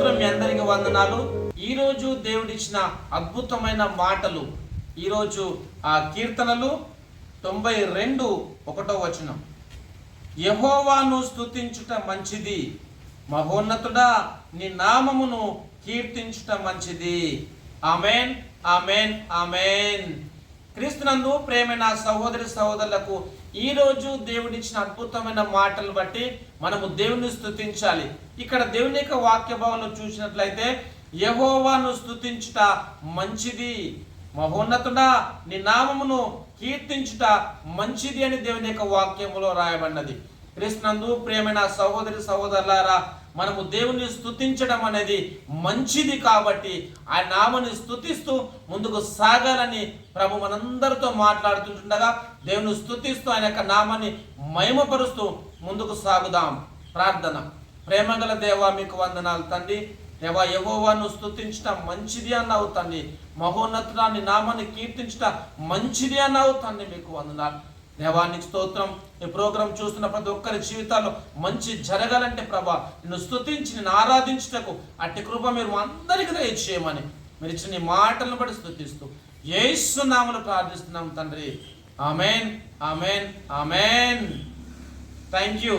స్తోత్రం. మీ అందరికి వందనాలు. ఈరోజు దేవుడిచ్చిన అద్భుతమైన మాటలు. ఈరోజు కీర్తనలు 92:1 యెహోవాను స్తుతించుట మంచిది, మహోన్నతుడా నీ నామమును కీర్తించుట మంచిది. ఆమేన్, ఆమేన్, ఆమేన్. క్రీస్తునందు ప్రేమైన సహోదరి సహోదరులకు ఈరోజు దేవుడిచ్చిన అద్భుతమైన మాటలు బట్టి మనము దేవుని స్తుతించాలి. ఇక్కడ దేవుని యొక్క వాక్య భావంలో చూసినట్లయితే యెహోవాను స్తుతించుట మంచిది, మహోన్నతుడా నీ నామమును కీర్తించుట మంచిది అని దేవుని యొక్క వాక్యములో రాయబడినది. క్రీస్తునందు ప్రేమైన సహోదరి సహోదరులారా, మనము దేవుని స్తుతించడం అనేది మంచిది కాబట్టి ఆ నామని స్తుతిస్తూ ముందుకు సాగాలని ప్రభు మనందరితో మాట్లాడుతుండగా దేవుని స్తుతిస్తూ ఆయన యొక్క నామాన్ని మహిమపరుస్తూ ముందుకు సాగుదాం. ప్రార్థన. ప్రేమగల దేవా, మీకు వందనాలు తండ్రి. దేవా, యెహోవాను స్తుతించడం మంచిది అన్నావు తండ్రి, మహోన్నతుని నామాన్ని కీర్తించట మంచిది అన్నావు తండ్రి, మీకు వందనాలు. దేవానికి స్తోత్రం. ఈ ప్రోగ్రాం చూస్తున్న ప్రతి ఒక్కరి జీవితాల్లో మంచి జరగాలంటే ప్రభా నిన్ను స్తుతించి నిన్ను ఆరాధించుటకు అట్టి కృప మీరు అందరికీ దయచేయమని మీరు ఇచ్చిన మాటలను బట్టి స్తుతిస్తూ యేసు నామములో ప్రార్థిస్తున్నాం తండ్రి. ఆమేన్, ఆమేన్, ఆమేన్. Thank you.